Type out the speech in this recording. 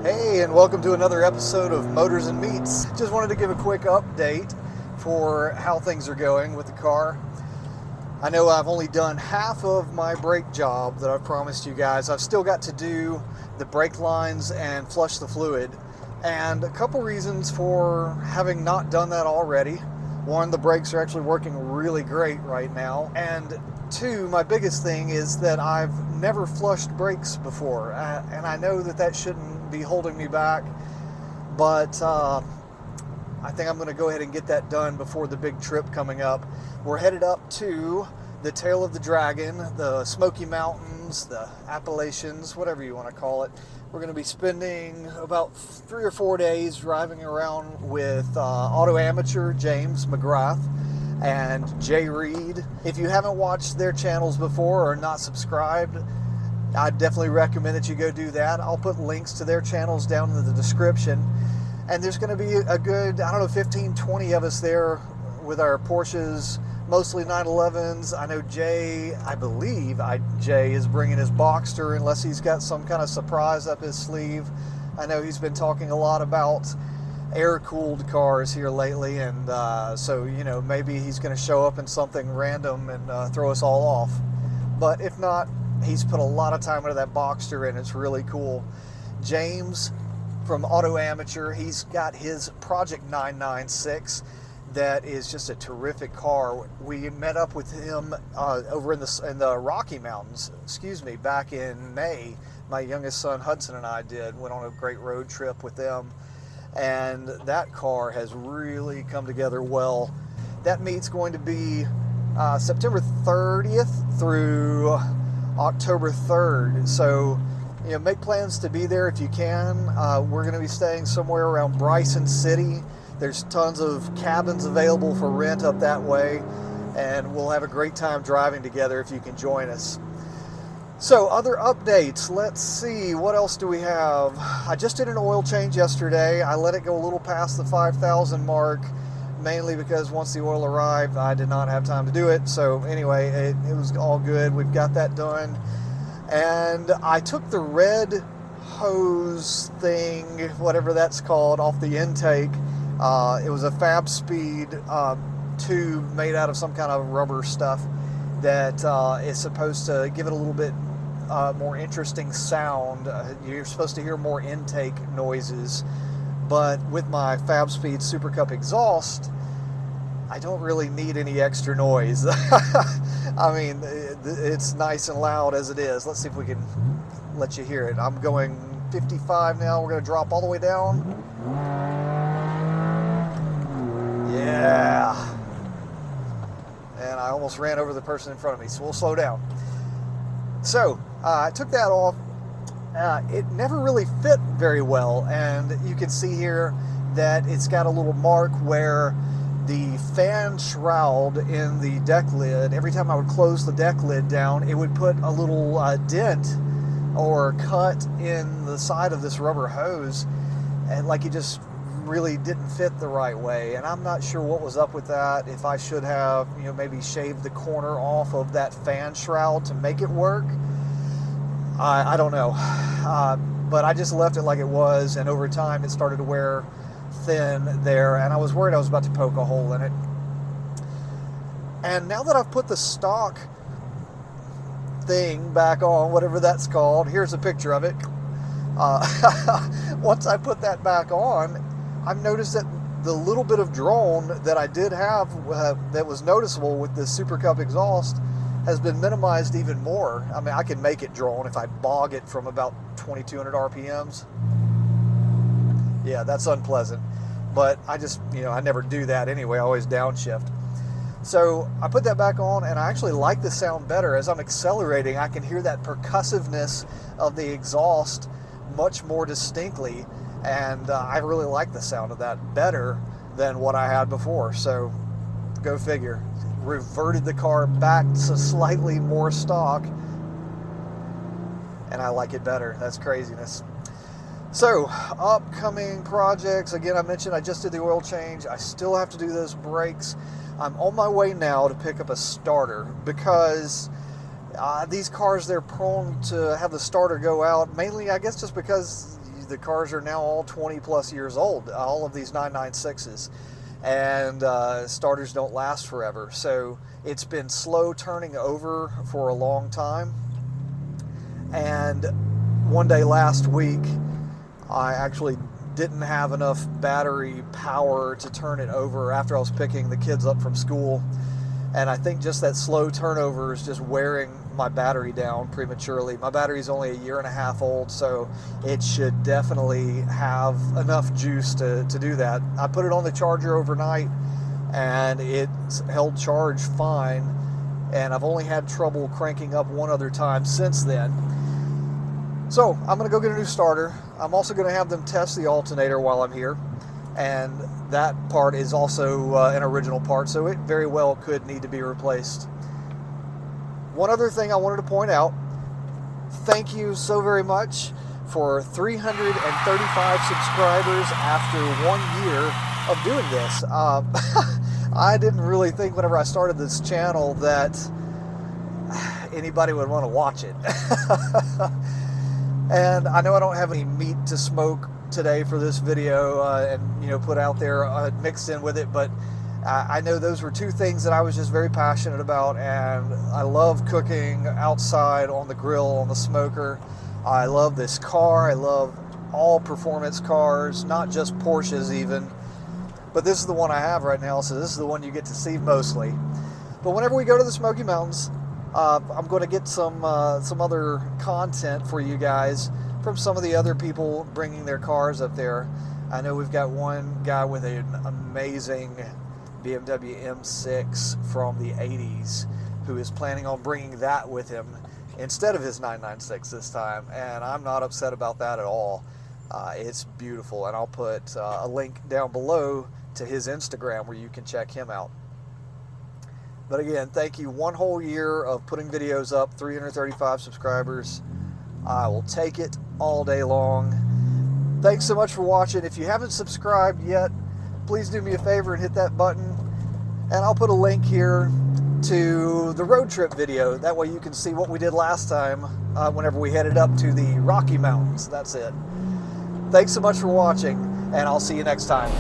Hey, and welcome to another episode of Motors and Meats. Just wanted to give a quick update for how things are going with the car. I know I've only done half of my brake job that I've promised you guys. I've still got to do the brake lines and flush the fluid. And a couple reasons for having not done that already. One, the brakes are actually working really great right now. And two, my biggest thing is that I've never flushed brakes before. And I know that shouldn't be holding me back, but I think I'm going to go ahead and get that done before the big trip coming up. We're headed up to the Tail of the Dragon, the Smoky Mountains, the Appalachians, whatever you want to call it. We're going to be spending about 3 or 4 days driving around with auto amateur James McGrath and Jay Reed. If you haven't watched their channels before or not subscribed, I'd definitely recommend that you go do that. I'll put links to their channels down in the description. And there's going to be a good, 15, 20 of us there with our Porsches, mostly 911s. I know Jay is bringing his Boxster unless he's got some kind of surprise up his sleeve. I know he's been talking a lot about air-cooled cars here lately, and so, maybe he's going to show up in something random and throw us all off. But if not, he's put a lot of time into that Boxster, and it's really cool. James from Auto Amateur, he's got his Project 996 that is just a terrific car. We met up with him over in the Rocky Mountains, back in May. My youngest son Hudson and I went on a great road trip with them, and that car has really come together well. That meet's going to be September 30th through October 3rd, so make plans to be there if you can. We're going to be staying somewhere around Bryson City. There's tons of cabins available for rent up that way, and we'll have a great time driving together if you can join us. So, other updates. Let's see, what else do we have? I just did an oil change yesterday. I let it go a little past the 5,000 mark, mainly because once the oil arrived, I did not have time to do it. So anyway, it was all good. We've got that done. And I took the red hose thing, whatever that's called, off the intake. It was a Fab Speed tube made out of some kind of rubber stuff that is supposed to give it a little bit more interesting sound. You're supposed to hear more intake noises. But with my Fab Speed Super Cup exhaust, I don't really need any extra noise. I mean, it's nice and loud as it is. Let's see if we can let you hear it. I'm going 55 now. We're going to drop all the way down. Yeah. And I almost ran over the person in front of me, so we'll slow down. So, I took that off. It never really fit very well, and you can see here that it's got a little mark where the fan shroud in the deck lid, every time I would close the deck lid down, it would put a little dent or cut in the side of this rubber hose, and like it just really didn't fit the right way. And I'm not sure what was up with that, if I should have maybe shaved the corner off of that fan shroud to make it work. I don't know, but I just left it like it was, and over time it started to wear thin there, and I was worried I was about to poke a hole in it. And now that I've put the stock thing back on, whatever that's called, here's a picture of it. Once I put that back on, I've noticed that the little bit of drone that I did have that was noticeable with the Super Cup exhaust has been minimized even more. I mean, I can make it drone if I bog it from about 2,200 RPMs. Yeah, that's unpleasant. But I just, I never do that anyway. I always downshift. So I put that back on, and I actually like the sound better. As I'm accelerating, I can hear that percussiveness of the exhaust much more distinctly. And I really like the sound of that better than what I had before. So go figure. Reverted the car back to slightly more stock, and I like it better. That's craziness. So, upcoming projects. Again, I mentioned I just did the oil change. I still have to do those brakes. I'm on my way now to pick up a starter because these cars, they're prone to have the starter go out, mainly I guess just because the cars are now all 20 plus years old, all of these 996s, and starters don't last forever. So it's been slow turning over for a long time. And one day last week, I actually didn't have enough battery power to turn it over after I was picking the kids up from school. And I think just that slow turnover is just wearing my battery down prematurely. My battery is only 1.5 years old, so it should definitely have enough juice to do that. I put it on the charger overnight, and it's held charge fine, and I've only had trouble cranking up one other time since then. So I'm going to go get a new starter. I'm also going to have them test the alternator while I'm here, and that part is also an original part, so it very well could need to be replaced. One other thing I wanted to point out, thank you so very much for 335 subscribers after 1 year of doing this. I didn't really think whenever I started this channel that anybody would want to watch it. And I know I don't have any meat to smoke today for this video and put out there mixed in with it, but I know those were two things that I was just very passionate about, and I love cooking outside on the grill, on the smoker. I love this car. I love all performance cars, not just Porsches even, but this is the one I have right now, so this is the one you get to see mostly. But whenever we go to the Smoky Mountains, I'm going to get some other content for you guys from some of the other people bringing their cars up there. I know we've got one guy with an amazing BMW M6 from the 80s who is planning on bringing that with him instead of his 996 this time, and I'm not upset about that at all. It's beautiful, and I'll put a link down below to his Instagram where you can check him out. But again, thank you. 1 whole year of putting videos up, 335 subscribers. I will take it all day long. Thanks so much for watching. If you haven't subscribed yet, please do me a favor and hit that button. And I'll put a link here to the road trip video. That way you can see what we did last time whenever we headed up to the Rocky Mountains. That's it. Thanks so much for watching, and I'll see you next time.